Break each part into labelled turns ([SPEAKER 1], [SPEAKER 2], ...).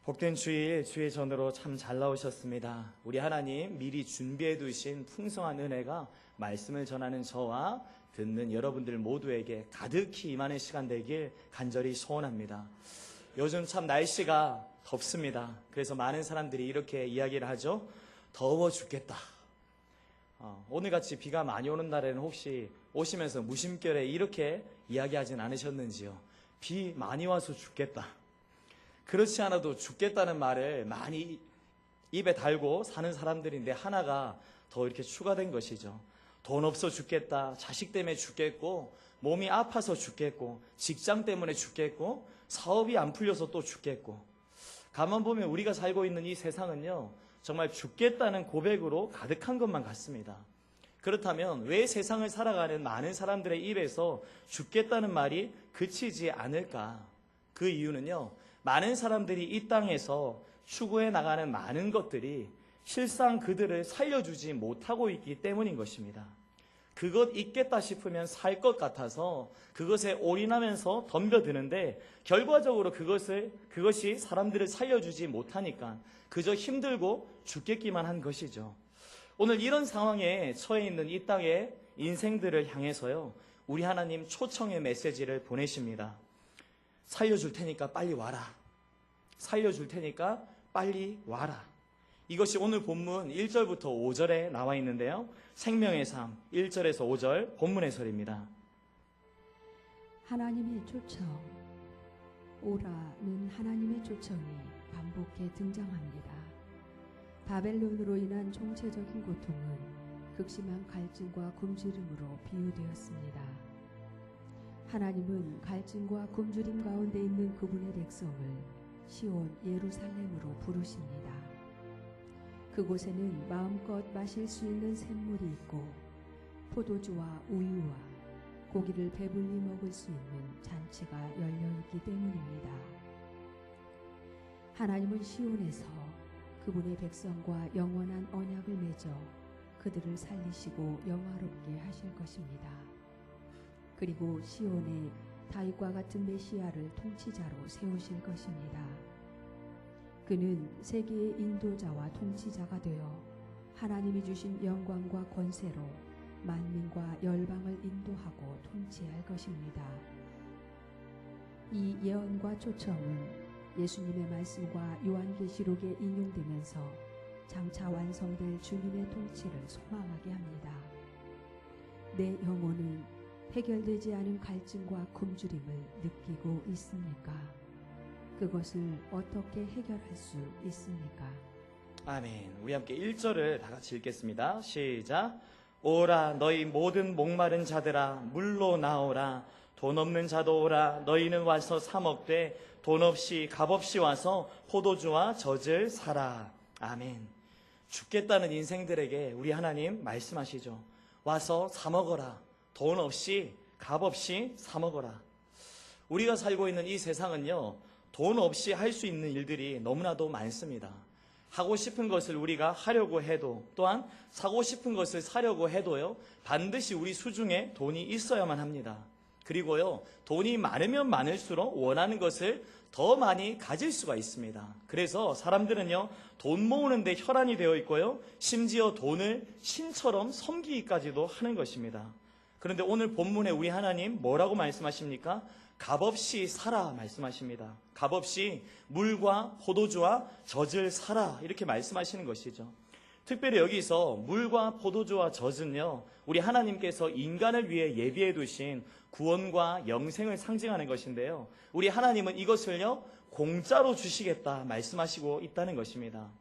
[SPEAKER 1] 복된 주일, 주의 전으로 참 잘 나오셨습니다. 우리 하나님 미리 준비해 두신 풍성한 은혜가 말씀을 전하는 저와 듣는 여러분들 모두에게 가득히 임하는 시간 되길 간절히 소원합니다. 요즘 참 날씨가 덥습니다. 그래서 많은 사람들이 이렇게 이야기를 하죠. 더워 죽겠다. 오늘같이 비가 많이 오는 날에는 혹시 오시면서 무심결에 이렇게 이야기하진 않으셨는지요? 비 많이 와서 죽겠다. 그렇지 않아도 죽겠다는 말을 많이 입에 달고 사는 사람들인데 하나가 더 이렇게 추가된 것이죠. 돈 없어 죽겠다, 자식 때문에 죽겠고, 몸이 아파서 죽겠고, 직장 때문에 죽겠고, 사업이 안 풀려서 또 죽겠고. 가만 보면 우리가 살고 있는 이 세상은요, 정말 죽겠다는 고백으로 가득한 것만 같습니다. 그렇다면 왜 세상을 살아가는 많은 사람들의 입에서 죽겠다는 말이 그치지 않을까? 그 이유는요, 많은 사람들이 이 땅에서 추구해 나가는 많은 것들이 실상 그들을 살려주지 못하고 있기 때문인 것입니다. 그것 있겠다 싶으면 살 것 같아서 그것에 올인하면서 덤벼드는데 결과적으로 그것이 사람들을 살려주지 못하니까 그저 힘들고 죽겠기만 한 것이죠. 오늘 이런 상황에 처해 있는 이 땅의 인생들을 향해서요, 우리 하나님 초청의 메시지를 보내십니다. 살려줄 테니까 빨리 와라. 살려줄 테니까 빨리 와라. 이것이 오늘 본문 1절부터 5절에 나와 있는데요. 생명의 삶 1절에서 5절 본문 해설입니다.
[SPEAKER 2] 하나님의 초청, 오라는 하나님의 초청이 반복해 등장합니다. 바벨론으로 인한 총체적인 고통은 극심한 갈증과 굶주림으로 비유되었습니다. 하나님은 갈증과 굶주림 가운데 있는 그분의 백성을 시온 예루살렘으로 부르십니다. 그곳에는 마음껏 마실 수 있는 샘물이 있고 포도주와 우유와 고기를 배불리 먹을 수 있는 잔치가 열려있기 때문입니다. 하나님은 시온에서 그분의 백성과 영원한 언약을 맺어 그들을 살리시고 영화롭게 하실 것입니다. 그리고 시온에 다윗과 같은 메시아를 통치자로 세우실 것입니다. 그는 세계의 인도자와 통치자가 되어 하나님이 주신 영광과 권세로 만민과 열방을 인도하고 통치할 것입니다. 이 예언과 초청은 예수님의 말씀과 요한계시록에 인용되면서 장차 완성될 주님의 통치를 소망하게 합니다. 내 영혼은 해결되지 않은 갈증과 굶주림을 느끼고 있습니까? 그것을 어떻게 해결할 수 있습니까?
[SPEAKER 1] 아멘. 우리 함께 1절을 다 같이 읽겠습니다. 시작. 오라 너희 모든 목마른 자들아 물로 나오라. 돈 없는 자도 오라. 너희는 와서 사 먹되 돈 없이 값 없이 와서 포도주와 젖을 사라. 아멘. 죽겠다는 인생들에게 우리 하나님 말씀하시죠. 와서 사 먹어라. 돈 없이 값 없이 사 먹어라. 우리가 살고 있는 이 세상은요, 돈 없이 할 수 있는 일들이 너무나도 많습니다. 하고 싶은 것을 우리가 하려고 해도, 또한 사고 싶은 것을 사려고 해도요, 반드시 우리 수중에 돈이 있어야만 합니다. 그리고요, 돈이 많으면 많을수록 원하는 것을 더 많이 가질 수가 있습니다. 그래서 사람들은요, 돈 모으는데 혈안이 되어 있고요, 심지어 돈을 신처럼 섬기기까지도 하는 것입니다. 그런데 오늘 본문에 우리 하나님 뭐라고 말씀하십니까? 값없이 사라 말씀하십니다. 값없이 물과 포도주와 젖을 사라 이렇게 말씀하시는 것이죠. 특별히 여기서 물과 포도주와 젖은요, 우리 하나님께서 인간을 위해 예비해 두신 구원과 영생을 상징하는 것인데요, 우리 하나님은 이것을요 공짜로 주시겠다 말씀하시고 있다는 것입니다.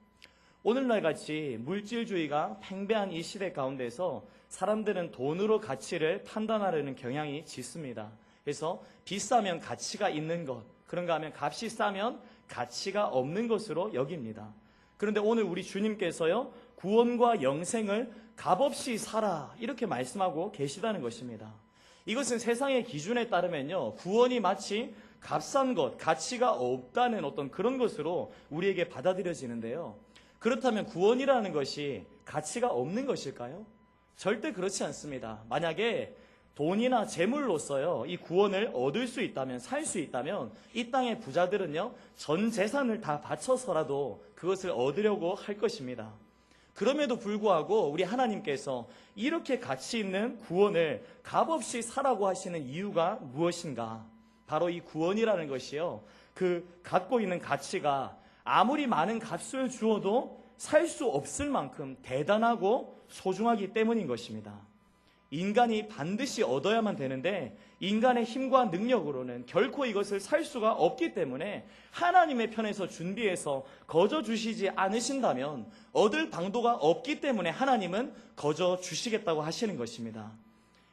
[SPEAKER 1] 오늘날 같이 물질주의가 팽배한 이 시대 가운데서 사람들은 돈으로 가치를 판단하려는 경향이 짙습니다. 그래서 비싸면 가치가 있는 것, 그런가 하면 값이 싸면 가치가 없는 것으로 여깁니다. 그런데 오늘 우리 주님께서요, 구원과 영생을 값없이 사라 이렇게 말씀하고 계시다는 것입니다. 이것은 세상의 기준에 따르면요, 구원이 마치 값싼 것, 가치가 없다는 어떤 그런 것으로 우리에게 받아들여지는데요. 그렇다면 구원이라는 것이 가치가 없는 것일까요? 절대 그렇지 않습니다. 만약에 돈이나 재물로써요, 이 구원을 얻을 수 있다면, 살 수 있다면, 이 땅의 부자들은요, 전 재산을 다 바쳐서라도 그것을 얻으려고 할 것입니다. 그럼에도 불구하고 우리 하나님께서 이렇게 가치 있는 구원을 값없이 사라고 하시는 이유가 무엇인가? 바로 이 구원이라는 것이요, 그 갖고 있는 가치가 아무리 많은 값을 주어도 살 수 없을 만큼 대단하고 소중하기 때문인 것입니다. 인간이 반드시 얻어야만 되는데 인간의 힘과 능력으로는 결코 이것을 살 수가 없기 때문에 하나님의 편에서 준비해서 거저 주시지 않으신다면 얻을 방도가 없기 때문에 하나님은 거저 주시겠다고 하시는 것입니다.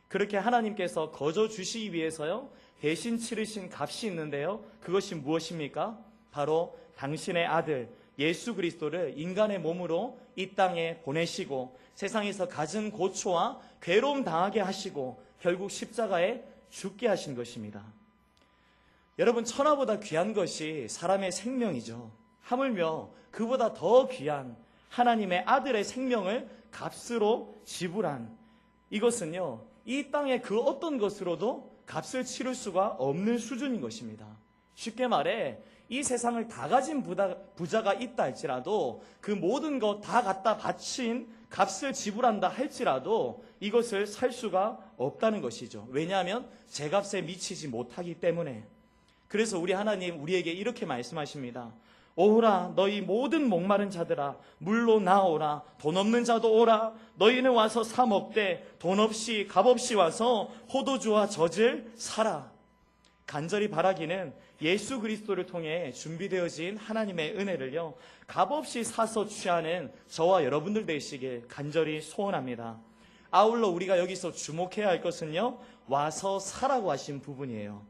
[SPEAKER 1] 그렇게 하나님께서 거저 주시기 위해서요, 대신 치르신 값이 있는데요, 그것이 무엇입니까? 바로 당신의 아들 예수 그리스도를 인간의 몸으로 이 땅에 보내시고 세상에서 갖은 고초와 괴로움 당하게 하시고 결국 십자가에 죽게 하신 것입니다. 여러분, 천하보다 귀한 것이 사람의 생명이죠. 하물며 그보다 더 귀한 하나님의 아들의 생명을 값으로 지불한 이것은요, 이 땅의 그 어떤 것으로도 값을 치를 수가 없는 수준인 것입니다. 쉽게 말해 이 세상을 다 가진 부자가 있다 할지라도 그 모든 것 다 갖다 바친 값을 지불한다 할지라도 이것을 살 수가 없다는 것이죠. 왜냐하면 제값에 미치지 못하기 때문에. 그래서 우리 하나님 우리에게 이렇게 말씀하십니다. 오라 너희 모든 목마른 자들아 물로 나오라. 돈 없는 자도 오라. 너희는 와서 사 먹되 돈 없이 값없이 와서 포도주와 젖을 사라. 간절히 바라기는 예수 그리스도를 통해 준비되어진 하나님의 은혜를요, 값없이 사서 취하는 저와 여러분들 되시길 간절히 소원합니다. 아울러 우리가 여기서 주목해야 할 것은요, 와서 사라고 하신 부분이에요.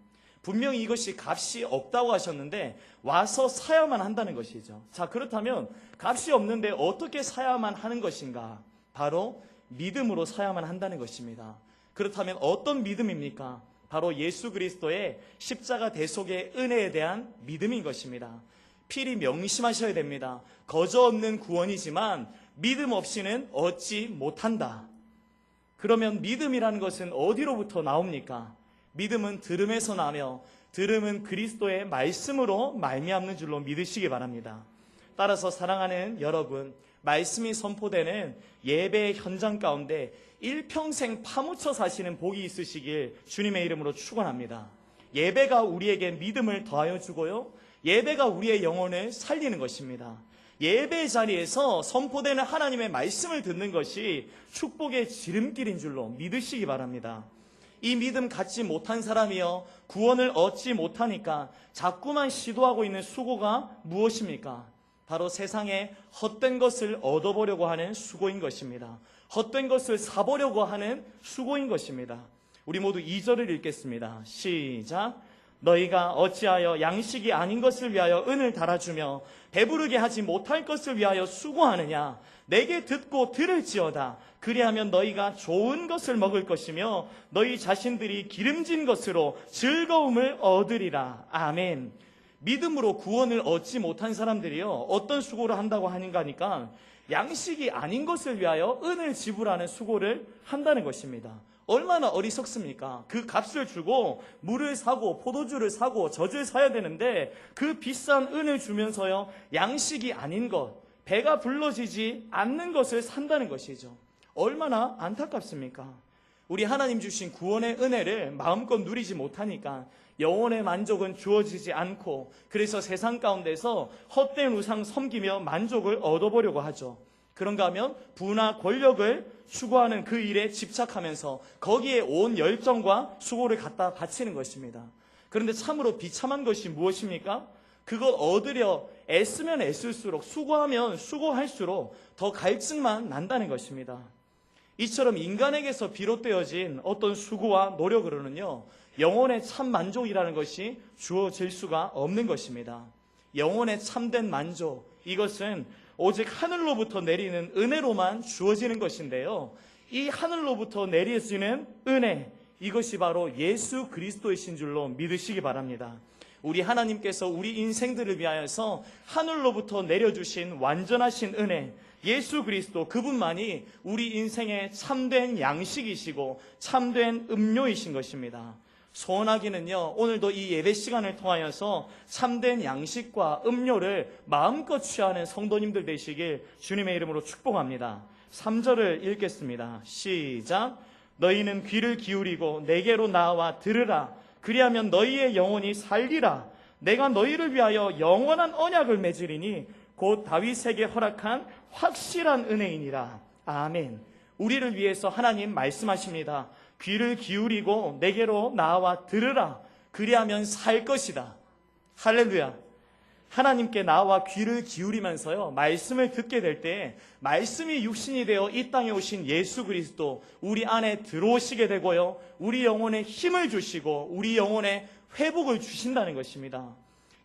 [SPEAKER 1] 분명히 이것이 값이 없다고 하셨는데 와서 사야만 한다는 것이죠. 자, 그렇다면 값이 없는데 어떻게 사야만 하는 것인가? 바로 믿음으로 사야만 한다는 것입니다. 그렇다면 어떤 믿음입니까? 바로 예수 그리스도의 십자가 대속의 은혜에 대한 믿음인 것입니다. 필히 명심하셔야 됩니다. 거저 없는 구원이지만 믿음 없이는 얻지 못한다. 그러면 믿음이라는 것은 어디로부터 나옵니까? 믿음은 들음에서 나며 들음은 그리스도의 말씀으로 말미암는 줄로 믿으시기 바랍니다. 따라서 사랑하는 여러분, 말씀이 선포되는 예배의 현장 가운데 일평생 파묻혀 사시는 복이 있으시길 주님의 이름으로 축원합니다. 예배가 우리에게 믿음을 더하여 주고요, 예배가 우리의 영혼을 살리는 것입니다. 예배 자리에서 선포되는 하나님의 말씀을 듣는 것이 축복의 지름길인 줄로 믿으시기 바랍니다. 이 믿음 갖지 못한 사람이요, 구원을 얻지 못하니까 자꾸만 시도하고 있는 수고가 무엇입니까? 바로 세상에 헛된 것을 얻어보려고 하는 수고인 것입니다. 헛된 것을 사보려고 하는 수고인 것입니다. 우리 모두 2절을 읽겠습니다. 시작. 너희가 어찌하여 양식이 아닌 것을 위하여 은을 달아주며 배부르게 하지 못할 것을 위하여 수고하느냐? 내게 듣고 들을지어다. 그리하면 너희가 좋은 것을 먹을 것이며 너희 자신들이 기름진 것으로 즐거움을 얻으리라. 아멘. 믿음으로 구원을 얻지 못한 사람들이요, 어떤 수고를 한다고 하는가 하니까 양식이 아닌 것을 위하여 은을 지불하는 수고를 한다는 것입니다. 얼마나 어리석습니까? 그 값을 주고 물을 사고 포도주를 사고 젖을 사야 되는데 그 비싼 은을 주면서요, 양식이 아닌 것, 배가 불러지지 않는 것을 산다는 것이죠. 얼마나 안타깝습니까? 우리 하나님 주신 구원의 은혜를 마음껏 누리지 못하니까 영혼의 만족은 주어지지 않고, 그래서 세상 가운데서 헛된 우상 섬기며 만족을 얻어보려고 하죠. 그런가 하면 부나 권력을 추구하는 그 일에 집착하면서 거기에 온 열정과 수고를 갖다 바치는 것입니다. 그런데 참으로 비참한 것이 무엇입니까? 그것 얻으려 애쓰면 애쓸수록, 수고하면 수고할수록 더 갈증만 난다는 것입니다. 이처럼 인간에게서 비롯되어진 어떤 수고와 노력으로는요, 영혼의 참 만족이라는 것이 주어질 수가 없는 것입니다. 영혼의 참된 만족, 이것은 오직 하늘로부터 내리는 은혜로만 주어지는 것인데요, 이 하늘로부터 내려지는 은혜, 이것이 바로 예수 그리스도이신 줄로 믿으시기 바랍니다. 우리 하나님께서 우리 인생들을 위하여서 하늘로부터 내려주신 완전하신 은혜, 예수 그리스도 그분만이 우리 인생의 참된 양식이시고 참된 음료이신 것입니다. 소원하기는요, 오늘도 이 예배 시간을 통하여서 참된 양식과 음료를 마음껏 취하는 성도님들 되시길 주님의 이름으로 축복합니다. 3절을 읽겠습니다. 시작. 너희는 귀를 기울이고 내게로 나와 들으라. 그리하면 너희의 영혼이 살리라. 내가 너희를 위하여 영원한 언약을 맺으리니 곧 다윗에게 허락한 확실한 은혜이니라. 아멘. 우리를 위해서 하나님 말씀하십니다. 귀를 기울이고 내게로 나와 들으라. 그리하면 살 것이다. 할렐루야. 하나님께 나와 귀를 기울이면서요, 말씀을 듣게 될 때 말씀이 육신이 되어 이 땅에 오신 예수 그리스도 우리 안에 들어오시게 되고요, 우리 영혼에 힘을 주시고 우리 영혼에 회복을 주신다는 것입니다.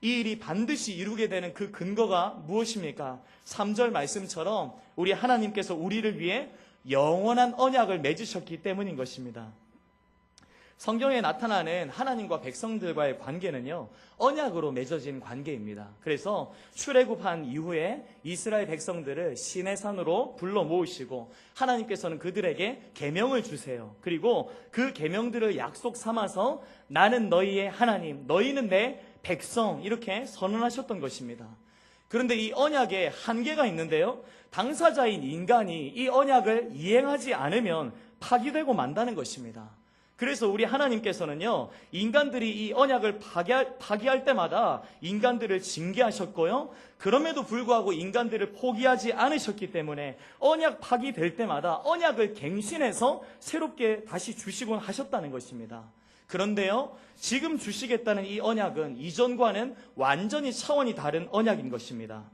[SPEAKER 1] 이 일이 반드시 이루게 되는 그 근거가 무엇입니까? 3절 말씀처럼 우리 하나님께서 우리를 위해 영원한 언약을 맺으셨기 때문인 것입니다. 성경에 나타나는 하나님과 백성들과의 관계는요, 언약으로 맺어진 관계입니다. 그래서 출애굽한 이후에 이스라엘 백성들을 시내산으로 불러 모으시고 하나님께서는 그들에게 계명을 주세요. 그리고 그 계명들을 약속 삼아서 나는 너희의 하나님, 너희는 내 백성, 이렇게 선언하셨던 것입니다. 그런데 이 언약에 한계가 있는데요, 당사자인 인간이 이 언약을 이행하지 않으면 파기되고 만다는 것입니다. 그래서 우리 하나님께서는요, 인간들이 이 언약을 파기할 때마다 인간들을 징계하셨고요, 그럼에도 불구하고 인간들을 포기하지 않으셨기 때문에 언약 파기될 때마다 언약을 갱신해서 새롭게 다시 주시곤 하셨다는 것입니다. 그런데요, 지금 주시겠다는 이 언약은 이전과는 완전히 차원이 다른 언약인 것입니다.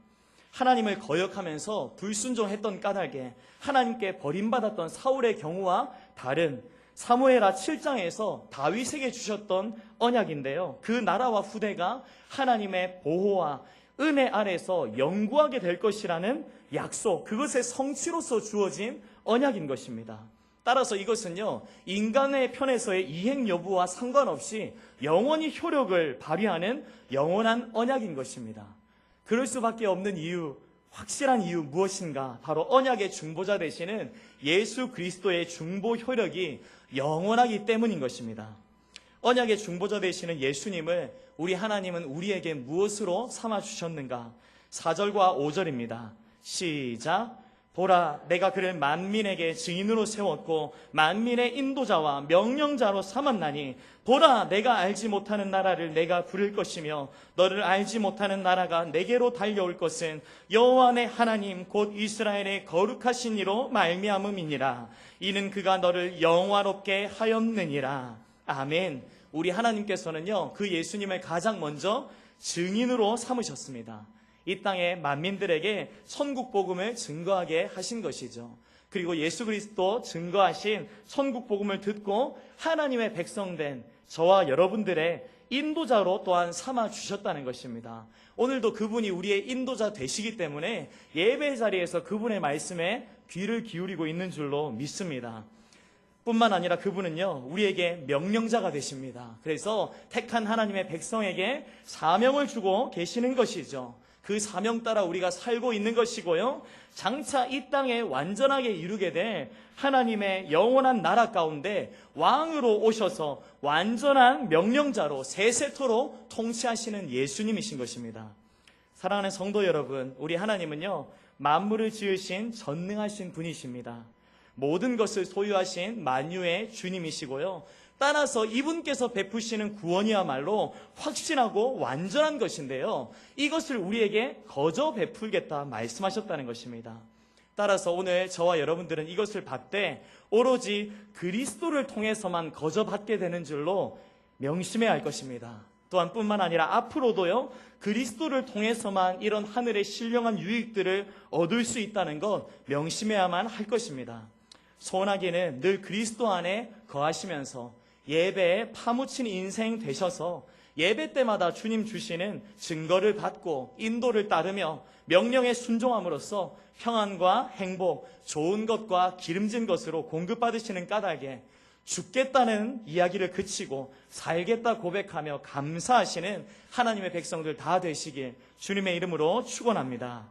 [SPEAKER 1] 하나님을 거역하면서 불순종했던 까닭에 하나님께 버림받았던 사울의 경우와 다른 사무엘하 7장에서 다윗에게 주셨던 언약인데요, 그 나라와 후대가 하나님의 보호와 은혜 아래서 영구하게 될 것이라는 약속, 그것의 성취로서 주어진 언약인 것입니다. 따라서 이것은요, 인간의 편에서의 이행 여부와 상관없이 영원히 효력을 발휘하는 영원한 언약인 것입니다. 그럴 수밖에 없는 이유, 확실한 이유 무엇인가? 바로 언약의 중보자 되시는 예수 그리스도의 중보 효력이 영원하기 때문인 것입니다. 언약의 중보자 되시는 예수님을 우리 하나님은 우리에게 무엇으로 삼아주셨는가? 4절과 5절입니다. 시작. 보라, 내가 그를 만민에게 증인으로 세웠고 만민의 인도자와 명령자로 삼았나니 보라, 내가 알지 못하는 나라를 내가 부를 것이며 너를 알지 못하는 나라가 내게로 달려올 것은 여호와 내 하나님 곧 이스라엘의 거룩하신 이로 말미암음이니라. 이는 그가 너를 영화롭게 하였느니라. 아멘. 우리 하나님께서는요, 그 예수님을 가장 먼저 증인으로 삼으셨습니다. 이 땅의 만민들에게 천국 복음을 증거하게 하신 것이죠. 그리고 예수 그리스도 증거하신 천국 복음을 듣고 하나님의 백성된 저와 여러분들의 인도자로 또한 삼아 주셨다는 것입니다. 오늘도 그분이 우리의 인도자 되시기 때문에 예배 자리에서 그분의 말씀에 귀를 기울이고 있는 줄로 믿습니다. 뿐만 아니라 그분은요, 우리에게 명령자가 되십니다. 그래서 택한 하나님의 백성에게 사명을 주고 계시는 것이죠. 그 사명 따라 우리가 살고 있는 것이고요, 장차 이 땅에 완전하게 이루게 될 하나님의 영원한 나라 가운데 왕으로 오셔서 완전한 명령자로 세세토록 통치하시는 예수님이신 것입니다. 사랑하는 성도 여러분, 우리 하나님은요, 만물을 지으신 전능하신 분이십니다. 모든 것을 소유하신 만유의 주님이시고요, 따라서 이분께서 베푸시는 구원이야말로 확신하고 완전한 것인데요, 이것을 우리에게 거저 베풀겠다 말씀하셨다는 것입니다. 따라서 오늘 저와 여러분들은 이것을 받되 오로지 그리스도를 통해서만 거저 받게 되는 줄로 명심해야 할 것입니다. 또한 뿐만 아니라 앞으로도요, 그리스도를 통해서만 이런 하늘의 신령한 유익들을 얻을 수 있다는 것 명심해야만 할 것입니다. 소원하기는 늘 그리스도 안에 거하시면서 예배에 파묻힌 인생 되셔서 예배 때마다 주님 주시는 증거를 받고 인도를 따르며 명령에 순종함으로써 평안과 행복, 좋은 것과 기름진 것으로 공급받으시는 까닭에 죽겠다는 이야기를 그치고 살겠다 고백하며 감사하시는 하나님의 백성들 다 되시길 주님의 이름으로 축원합니다.